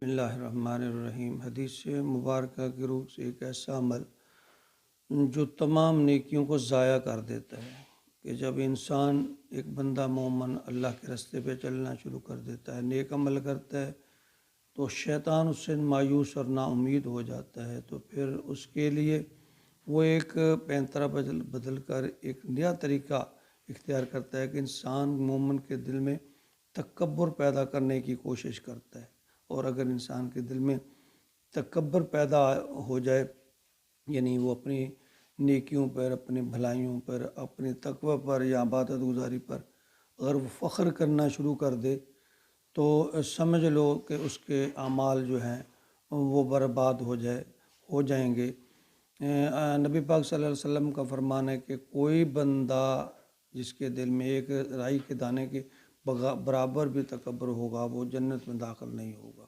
بسم اللہ الرحمن الرحیم۔ حدیث مبارکہ کے روح سے ایک ایسا عمل جو تمام نیکیوں کو ضائع کر دیتا ہے کہ جب انسان ایک بندہ مومن اللہ کے راستے پہ چلنا شروع کر دیتا ہے، نیک عمل کرتا ہے، تو شیطان اس سے مایوس اور نا امید ہو جاتا ہے، تو پھر اس کے لیے وہ ایک پینترا بدل کر ایک نیا طریقہ اختیار کرتا ہے کہ انسان مومن کے دل میں تکبر پیدا کرنے کی کوشش کرتا ہے۔ اور اگر انسان کے دل میں تکبر پیدا ہو جائے، یعنی وہ اپنی نیکیوں پر، اپنی بھلائیوں پر، اپنی تقوی پر یا عبادت گزاری پر اگر وہ فخر کرنا شروع کر دے، تو سمجھ لو کہ اس کے اعمال جو ہیں وہ برباد ہو جائیں گے۔ نبی پاک صلی اللہ علیہ وسلم کا فرمان ہے کہ کوئی بندہ جس کے دل میں ایک رائی کے دانے کے برابر بھی تکبر ہوگا، وہ جنت میں داخل نہیں ہوگا۔